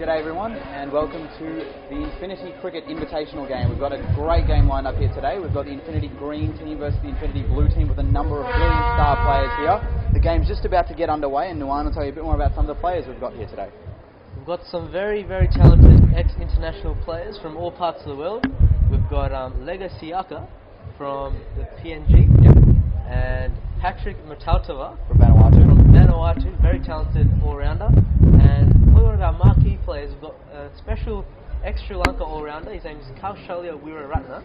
G'day everyone, and welcome to the Infinity Cricket Invitational game. We've got a great game lined up here today. We've got the Infinity Green team versus the Infinity Blue team with a number of brilliant star players here. The game's just about to get underway, and Nuwan will tell you a bit more about some of the players we've got here today. We've got some very, very talented ex-international players from all parts of the world. We've got Lega Siaka from the PNG, and Patrick Matautava From Vanuatu. Very talented all-rounder. And probably one of our marquee players, we've got a special ex-Sri Lanka all-rounder. His name is Kaushalya Weeraratne.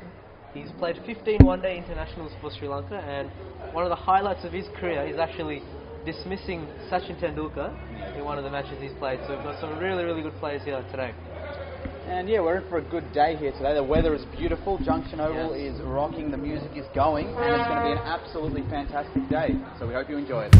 He's played 15 one-day internationals for Sri Lanka, and one of the highlights of his career is actually dismissing Sachin Tendulkar in one of the matches he's played. So we've got some really, really good players here today. And yeah, we're in for a good day here today. The weather is beautiful, Junction Oval is rocking, the music is going, and it's going to be an absolutely fantastic day. So we hope you enjoy it.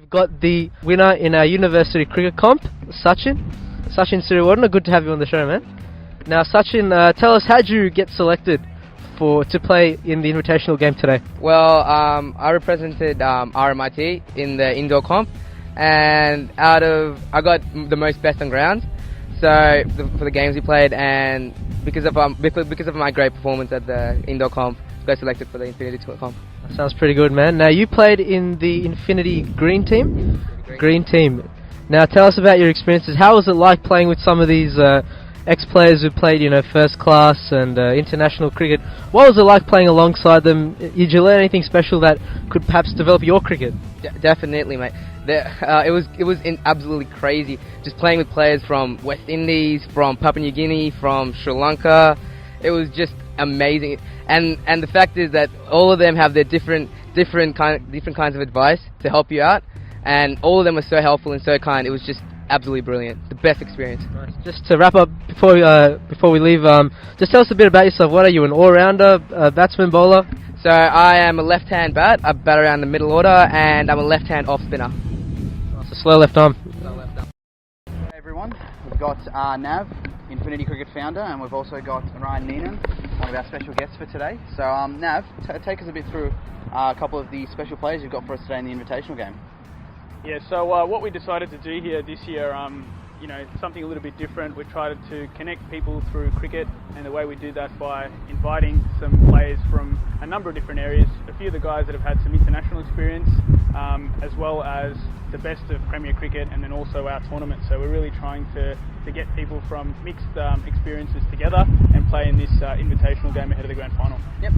Got the winner in our university cricket comp, Sachin Siriwardena. Good to have you on the show, man. Now, Sachin, tell us, how'd you get selected to play in the invitational game today? Well, I represented RMIT in the indoor comp, and I got the most best on ground. So for the games we played, and because of my great performance at the indoor comp, I got selected for the Infinity comp. That sounds pretty good, man. Now, you played in the Infinity Green team. Green team. Now, tell us about your experiences. How was it like playing with some of these ex-players who played, first class and international cricket. What was it like playing alongside them? Did you learn anything special that could perhaps develop your cricket? Definitely, mate. It was absolutely crazy. Just playing with players from West Indies, from Papua New Guinea, from Sri Lanka. It was just amazing. And the fact is that all of them have their different kinds of advice to help you out, and all of them were so helpful and so kind. It was just absolutely brilliant. The best experience. Nice. Just to wrap up before we leave, just tell us a bit about yourself. What are you, an all-rounder, batsman, bowler? So I am a left-hand bat. I bat around the middle order, and I'm a left-hand off-spinner. So slow left arm. Hey everyone, we've got Nav, Infinity Cricket founder, and we've also got Ryan Neenan, one of our special guests for today. So Nav, take us a bit through a couple of the special players you've got for us today in the Invitational game. Yeah, so what we decided to do here this year, something a little bit different. We tried to connect people through cricket, and the way we do that by inviting some players from a number of different areas. A few of the guys that have had some international experience, as well as the best of Premier Cricket, and then also our tournament. So we're really trying to get people from mixed experiences together and play in this invitational game ahead of the grand final. Yep.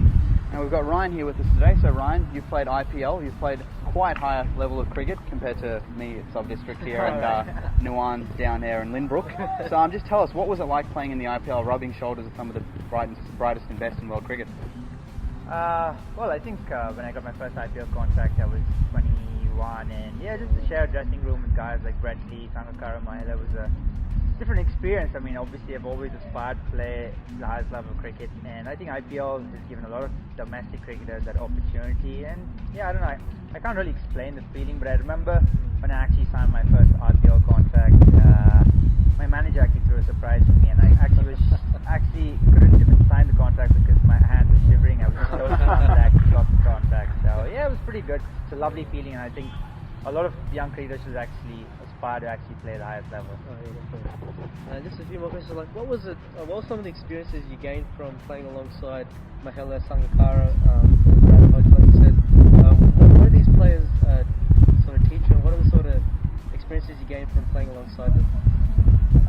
And we've got Ryan here with us today. So Ryan, you've played IPL. You've played quite higher level of cricket compared to me at Sub-District here and Nuwan down there in Lynbrook. So just tell us, what was it like playing in the IPL, rubbing shoulders with some of the brightest and best in world cricket? Well, I think when I got my first IPL contract, I was 21, and yeah, just to share a dressing room with guys like Brett Lee, Sangakkara Mahela was a different experience. I mean, obviously I've always aspired to play the highest level of cricket, and I think IPL has given a lot of domestic cricketers that opportunity. And yeah, I don't know, I can't really explain the feeling, but I remember when I actually signed my first IPL contract, my manager actually threw a surprise for me, and I actually couldn't even sign the contract because my hands were shivering. I was so pumped that I actually got the contract. So yeah, it was pretty good. It's a lovely feeling, and I think a lot of young cricketers should actually aspire to actually play the highest level. Just a few more questions. Like, what was some of the experiences you gained from playing alongside Mahela, Sangakkara, like you said? What do these players sort of teach you, and what are the sort of experiences you gained from playing alongside them?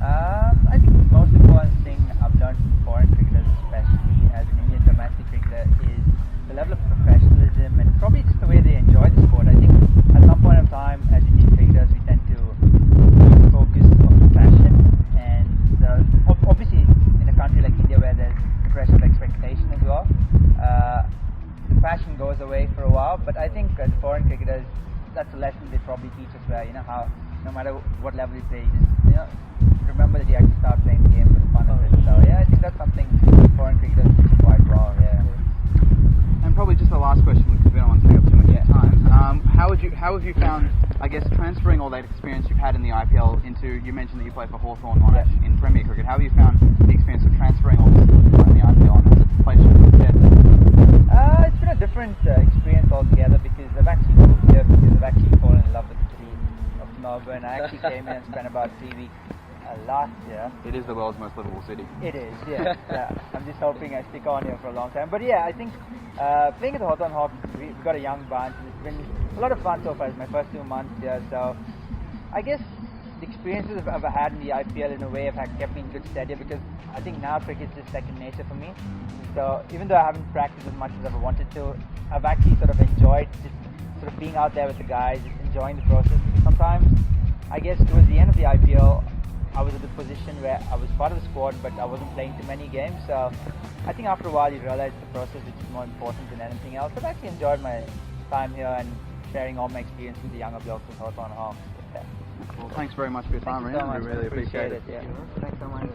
I think the most important thing I've learned from foreign cricketers, especially as an Indian domestic cricketer, is the level of professionalism and probably just the way they enjoy the sport. I think at some point in time, as Indian cricketers, we tend to lose focus of the passion, and obviously in a country like India where there's the pressure of expectation as well, the passion goes away for a while. But I think as foreign cricketers, that's a lesson they probably teach us, where how no matter what level you play, just remember that you actually start playing the game for the fun of it. So yeah, I think that's something foreign cricketers teach quite well. Yeah. And probably just the last question, because we don't want to take up too much time. How have you found, I guess, transferring all that experience you've had in the IPL into, you mentioned that you play for Hawthorn Monash in Premier Cricket. How have you found the experience of transferring all the skills you got in the IPL, and has it played you a good? It's been a different experience altogether, because I've actually moved here because I've actually fallen in love with the city of Melbourne. I actually came in and spent about 3 weeks last year. It is the world's most livable city. It is, yeah. I'm just hoping I stick on here for a long time. But yeah, I think playing at the Hawthorn Hawks, we've got a young bunch, and it's been a lot of fun so far. It's my first 2 months here, so I guess the experiences I've had in the IPL in a way have kept me in good stead, because I think now cricket's just second nature for me. So even though I haven't practiced as much as I've wanted to, I've actually sort of enjoyed just sort of being out there with the guys, just enjoying the process. Because sometimes, I guess towards the end of the IPL, I was at the position where I was part of the squad, but I wasn't playing too many games. So I think after a while you realize the process, which is more important than anything else. I've actually enjoyed my time here and sharing all my experience with the younger blokes with Hawthorn Hawks. Yeah. Well, thanks very much for your time, Thank you so much. We really appreciate it. Yeah. Thanks so much.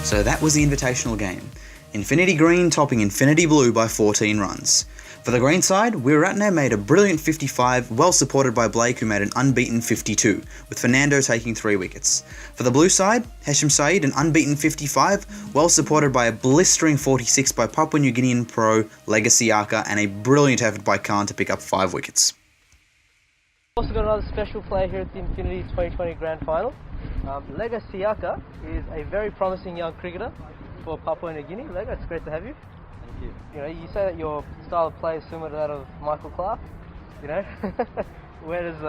So that was the invitational game. Infinity Green topping Infinity Blue by 14 runs. For the green side, Wiratna made a brilliant 55, well supported by Blake, who made an unbeaten 52, with Fernando taking 3 wickets. For the blue side, Hesham Saeed an unbeaten 55, well supported by a blistering 46 by Papua New Guinean pro Legacy Aka, and a brilliant effort by Khan to pick up 5 wickets. Also got another special player here at the Infinity 2020 Grand Final. Lega Siaka is a very promising young cricketer for Papua New Guinea. Lega, it's great to have you. Thank you. You know, you say that your style of play is similar to that of Michael Clark. You know, where does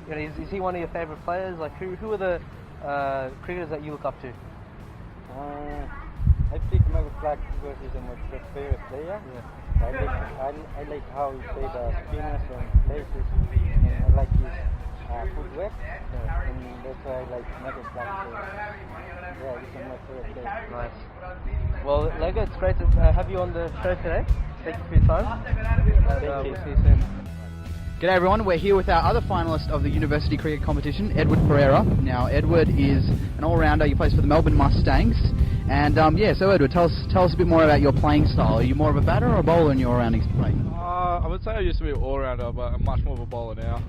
you know, is he one of your favourite players? Like, who are the cricketers that you look up to? I think Michael Clark because he's my favorite player. Yeah. I like how he plays the spinners and places, and I like his footwork, and that's why I like Michael Clark. So, yeah, he's my favorite player. Nice. Well, Lega, it's great to have you on the show today. Thank you for your time. And we'll see you soon. G'day everyone, we're here with our other finalist of the University Cricket Competition, Edward Pereira. Now Edward is an all-rounder, he plays for the Melbourne Mustangs. And yeah, so Edward, tell us a bit more about your playing style. Are you more of a batter or a bowler in your all-rounding play? I would say I used to be an all-rounder, but I'm much more of a bowler now.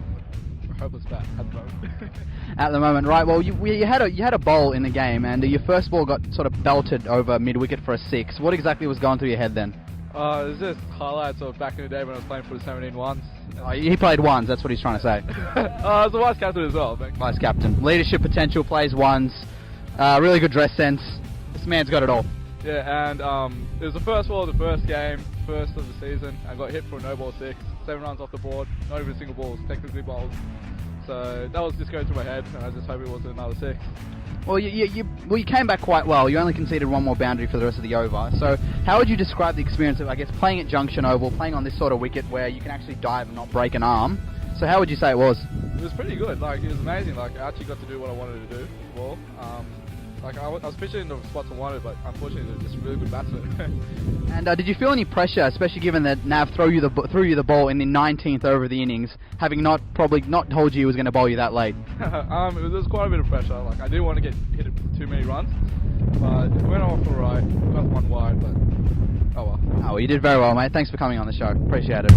Hopeless bat at the moment. At the moment, right. Well, you had a bowl in the game, and your first ball got sort of belted over mid-wicket for a 6. What exactly was going through your head then? It was just highlights of back in the day when I was playing for the 17 ones. Oh, he played ones, that's what he's trying to say. I was a vice captain as well, I think. Vice captain. Leadership potential, plays ones, really good dress sense. This man's got it all. Yeah, and it was the first ball of the first game, first of the season. I got hit for a no-ball 6, 7 runs off the board, not even a single ball, was technically bowled. So that was just going through my head, and I just hope it wasn't another 6. Well, you came back quite well. You only conceded 1 more boundary for the rest of the over. So how would you describe the experience of, I guess, playing at Junction Oval, playing on this sort of wicket where you can actually dive and not break an arm? So how would you say it was? It was pretty good. Like, it was amazing. Like, I actually got to do what I wanted to do with the ball. Like, I was pitching in the spots I wanted, but unfortunately, they're just really good batsmen. And did you feel any pressure, especially given that Nav threw you the ball in the 19th over of the innings, having probably not told you he was going to bowl you that late? There was quite a bit of pressure. Like, I didn't want to get hit too many runs, but it went off all right. Got 1 wide, but oh well. Oh, well, you did very well, mate. Thanks for coming on the show. Appreciate it.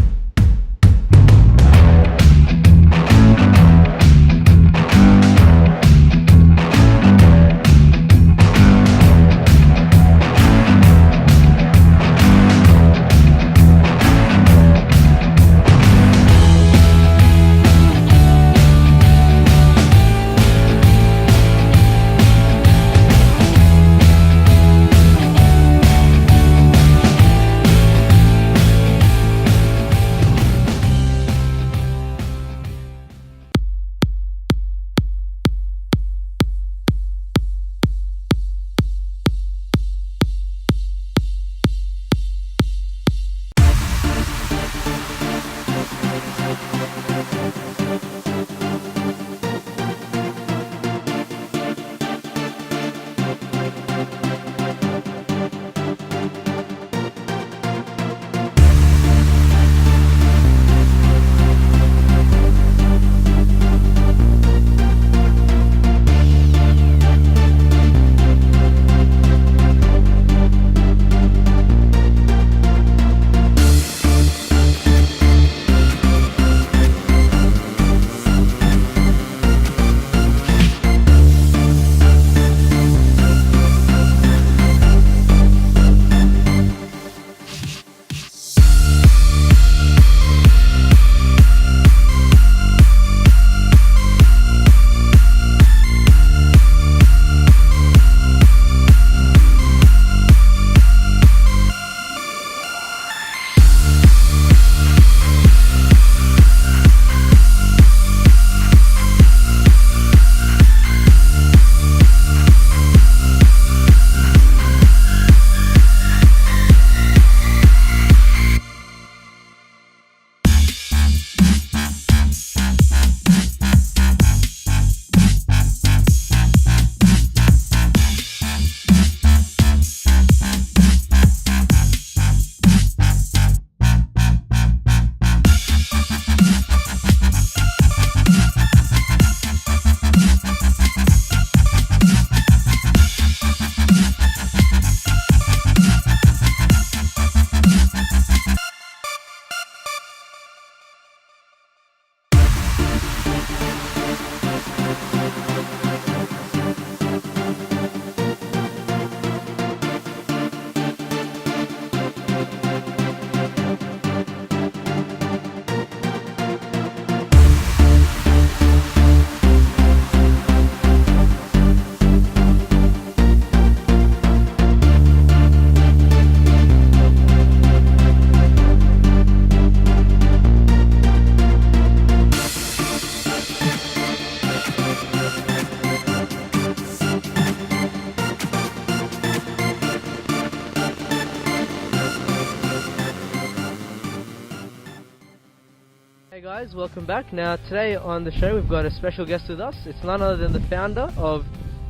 Hey guys, welcome back. Now today on the show we've got a special guest with us. It's none other than the founder of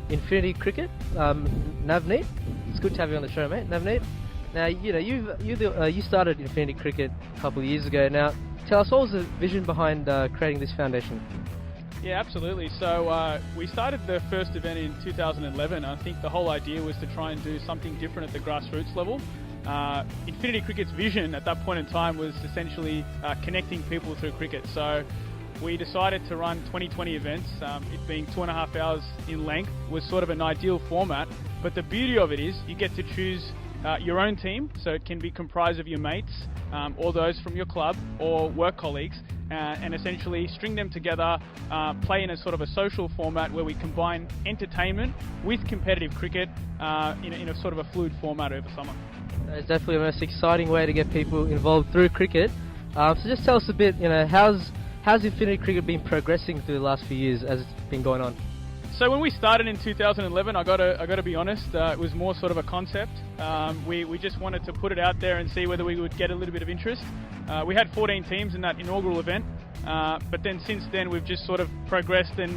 Infinity Cricket, Navneet. It's good to have you on the show, mate. Navneet. Now you started Infinity Cricket a couple of years ago. Now tell us, what was the vision behind creating this foundation? Yeah, absolutely. So we started the first event in 2011. I think the whole idea was to try and do something different at the grassroots level. Infinity Cricket's vision at that point in time was essentially connecting people through cricket. So we decided to run 2020 events. It being 2.5 hours in length was sort of an ideal format. But the beauty of it is you get to choose your own team, so it can be comprised of your mates or those from your club or work colleagues, and essentially string them together, play in a sort of a social format where we combine entertainment with competitive cricket in a sort of a fluid format over summer. It's definitely the most exciting way to get people involved through cricket. So just tell us a bit, how's Infinity Cricket been progressing through the last few years as it's been going on? So when we started in 2011, I got to be honest, it was more sort of a concept. We just wanted to put it out there and see whether we would get a little bit of interest. We had 14 teams in that inaugural event, but then since then we've just sort of progressed and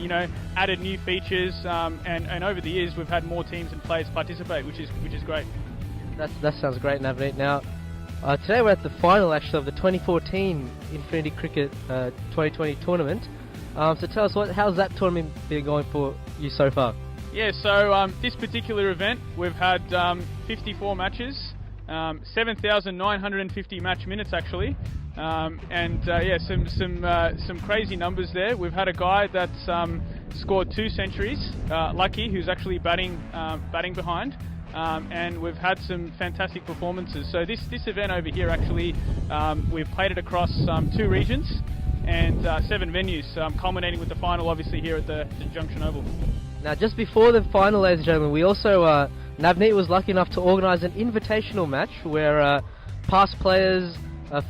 added new features, and over the years we've had more teams and players participate, which is great. That sounds great, Navneet. Now today we're at the final actually of the 2014 Infinity Cricket 2020 tournament. So tell us, how's that tournament been going for you so far? Yeah, so this particular event we've had 54 matches, 7,950 match minutes actually, and some crazy numbers there. We've had a guy that's scored 2 centuries, Lucky, who's actually batting behind. And we've had some fantastic performances. So this event over here actually, we've played it across 2 regions and 7 venues, culminating with the final obviously here at the Junction Oval. Now just before the final, ladies and gentlemen, we also, Navneet was lucky enough to organise an invitational match where past players,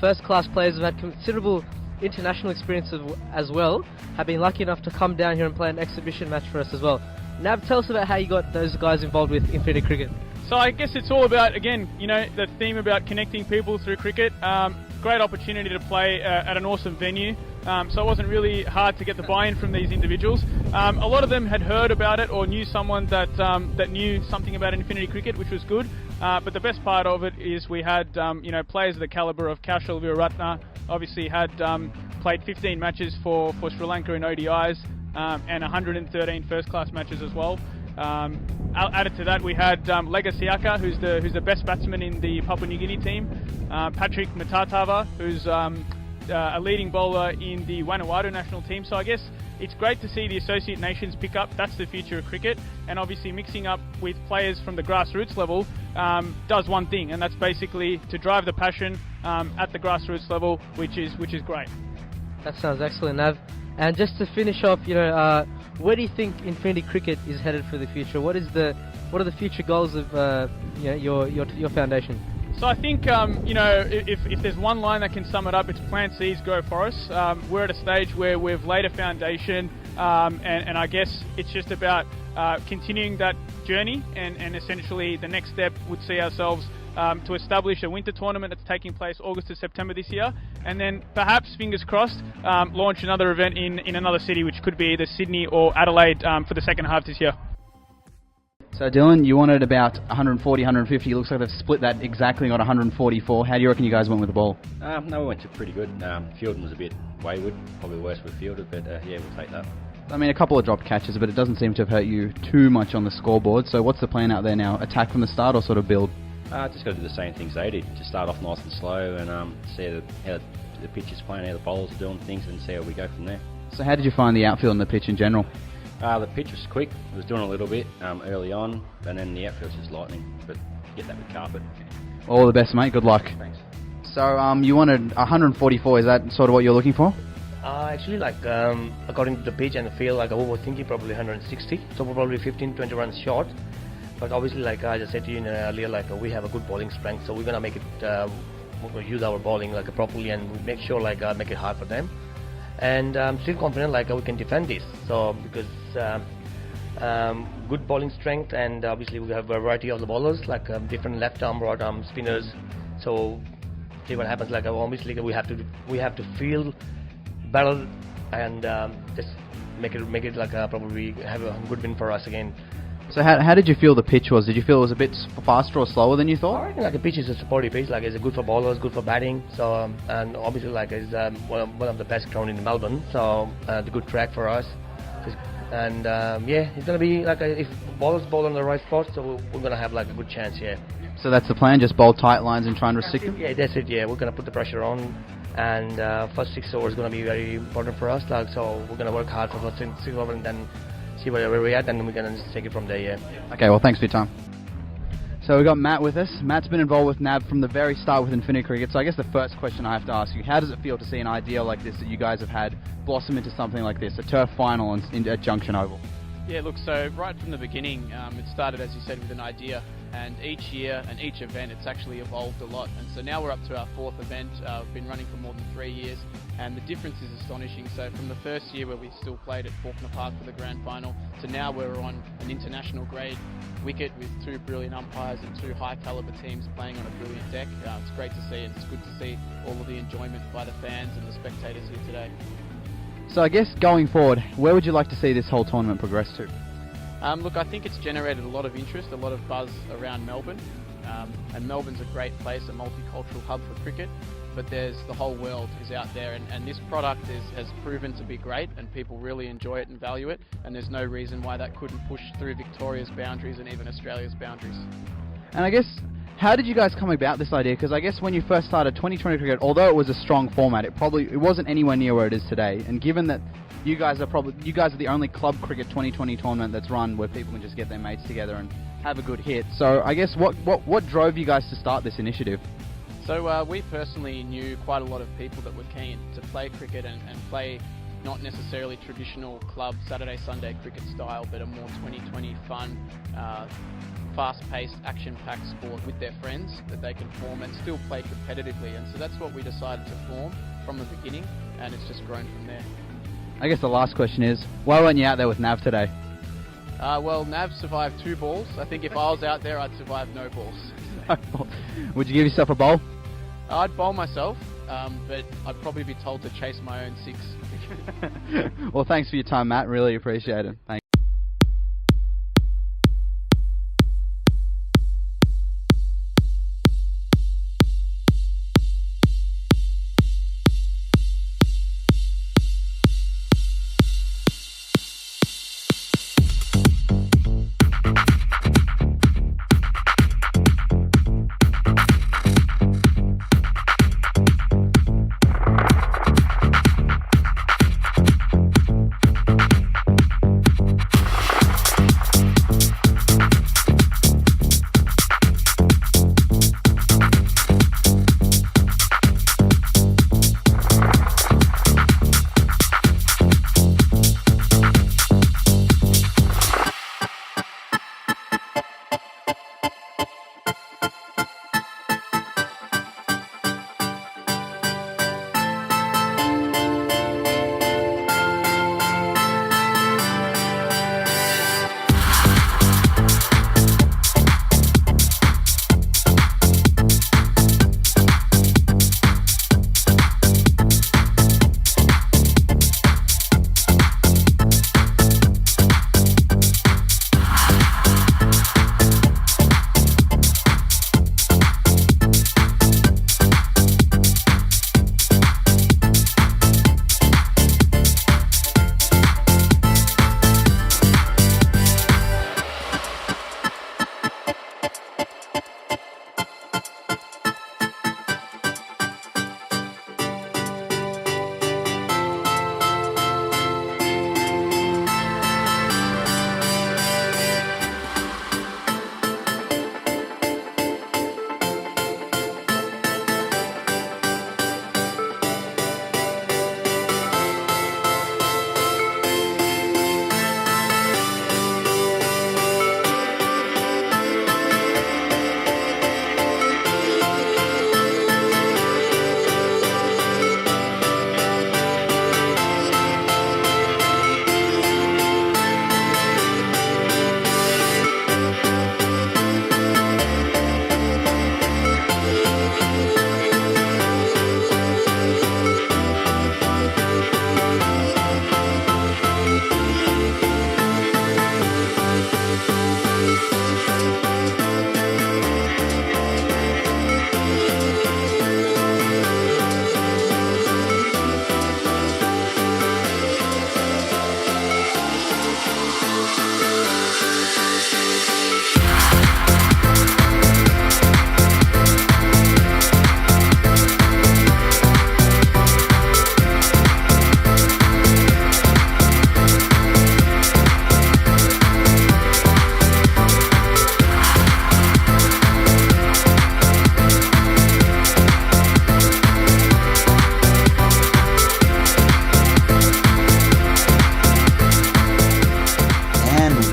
first class players who've had considerable international experience as well, have been lucky enough to come down here and play an exhibition match for us as well. Nav, tell us about how you got those guys involved with Infinity Cricket. So I guess it's all about, again, the theme about connecting people through cricket. Great opportunity to play at an awesome venue. So it wasn't really hard to get the buy-in from these individuals. A lot of them had heard about it or knew someone that knew something about Infinity Cricket, which was good. But the best part of it is we had players of the calibre of Kaushal Weeraratne, obviously had played 15 matches for Sri Lanka in ODIs. And 113 first-class matches as well. Added to that, we had Lega Siaka, who's the best batsman in the Papua New Guinea team. Patrick Matatava, who's a leading bowler in the Vanuatu national team. So I guess it's great to see the associate nations pick up. That's the future of cricket. And obviously mixing up with players from the grassroots level does one thing, and that's basically to drive the passion at the grassroots level, which is great. That sounds excellent, Nav. And just to finish off, where do you think Infinity Cricket is headed for the future? What are the future goals of your foundation? So I think if there's one line that can sum it up, it's plant seeds, grow forests. We're at a stage where we've laid a foundation, and I guess it's just about continuing that journey, and essentially the next step would see ourselves to establish a winter tournament that's taking place August to September this year, and then perhaps, fingers crossed, launch another event in another city, which could be either Sydney or Adelaide for the second half this year. So Dylan, you wanted about 140, 150. It looks like they've split that exactly, got 144. How do you reckon you guys went with the ball? No, we went to pretty good. Fielding was a bit wayward, probably worse with fielded, but yeah, we'll take that. I mean, a couple of dropped catches, but it doesn't seem to have hurt you too much on the scoreboard. So what's the plan out there now? Attack from the start or sort of build? Just got to do the same things they did. Just start off nice and slow and see how the pitch is playing, how the bowlers are doing things, and see how we go from there. So how did you find the outfield and the pitch in general? The pitch was quick. It was doing a little bit early on, and then the outfield was just lightning. But get that with carpet. All the best, mate. Good luck. Thanks. So you wanted 144. Is that sort of what you're looking for? Actually, according to the pitch and the field, we were thinking probably 160. So we're probably 15-20 runs short. But obviously, like I just said to you earlier, we have a good bowling strength, so we're gonna make it. We're gonna use our bowling properly and make sure make it hard for them. And I'm still confident we can defend this. So because good bowling strength, and obviously we have a variety of the bowlers, different left arm, right arm spinners. So see what happens. Obviously we have to field battle and just make it like probably have a good win for us again. So how did you feel the pitch was? Did you feel it was a bit faster or slower than you I thought? reckon like the pitch is a supportive pitch, like it's good for bowlers, good for batting. So and obviously like it's one of the best ground in Melbourne. So the good track for us. And yeah, it's gonna be like if bowlers bowl on the right spot, so we're gonna have like a good chance. Yeah. So that's the plan, just bowl tight lines and try and restrict them? Yeah, that's it. Yeah, we're gonna put the pressure on, and first 6 overs is gonna be very important for us. Like so, we're gonna work hard for first 6 overs and then see where we're at, and then we're gonna just take it from there. Yeah. Okay, well, thanks for your time. So we've got Matt with us. Matt's been involved with NAB from the very start with Infinity Cricket. So I guess the first question I have to ask you, how does it feel to see an idea like this that you guys have had blossom into something like this, a turf final at Junction Oval? Yeah, look, so right from the beginning, it started, as you said, with an idea, and each year and each event it's actually evolved a lot, and so now we're up to our 4th event. We've been running for more than 3 years, and the difference is astonishing. So from the first year where we still played at Faulkner Park for the grand final, to now we're on an international grade wicket with 2 brilliant umpires and 2 high calibre teams playing on a brilliant deck. It's great to see, and it's good to see all of the enjoyment by the fans and the spectators here today. So I guess going forward, where would you like to see this whole tournament progress to? Look, I think it's generated a lot of interest, a lot of buzz around Melbourne, and Melbourne's a great place, a multicultural hub for cricket, but there's the whole world is out there, and this product has proven to be great, and people really enjoy it and value it, and there's no reason why that couldn't push through Victoria's boundaries and even Australia's boundaries. And I guess, how did you guys come about this idea? Because I guess when you first started 2020 cricket, although it was a strong format, it wasn't anywhere near where it is today. And given that you guys are the only club cricket 2020 tournament that's run where people can just get their mates together and have a good hit. So I guess what drove you guys to start this initiative? So we personally knew quite a lot of people that were keen to play cricket and play not necessarily traditional club Saturday, Sunday cricket style, but a more 2020 fun, fast-paced, action-packed sport with their friends that they can form and still play competitively. And so that's what we decided to form from the beginning, and it's just grown from there. I guess the last question is, why weren't you out there with Nav today? Well, Nav survived 2 balls. I think if I was out there, I'd survive no balls. Would you give yourself a bowl? I'd bowl myself, but I'd probably be told to chase my own 6. Well, thanks for your time, Matt. Really appreciate it. Thanks.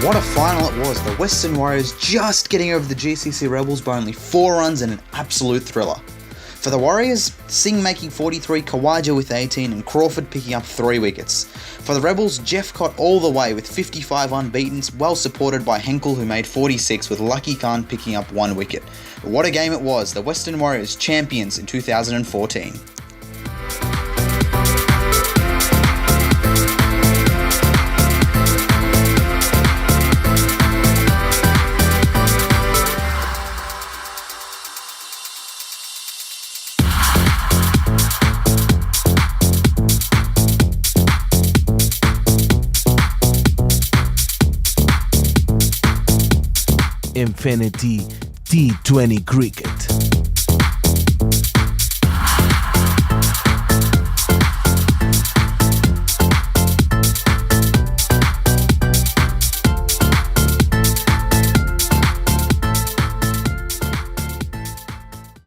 what a final it was. The Western Warriors just getting over the GCC Rebels by only 4 runs in an absolute thriller. For the Warriors, Singh making 43, Khawaja with 18 and Crawford picking up 3 wickets. For the Rebels, Jeff Cott all the way with 55 unbeatens, well supported by Henkel who made 46 with Lucky Khan picking up 1 wicket. But what a game it was, the Western Warriors champions in 2014. Infinity T20 Cricket.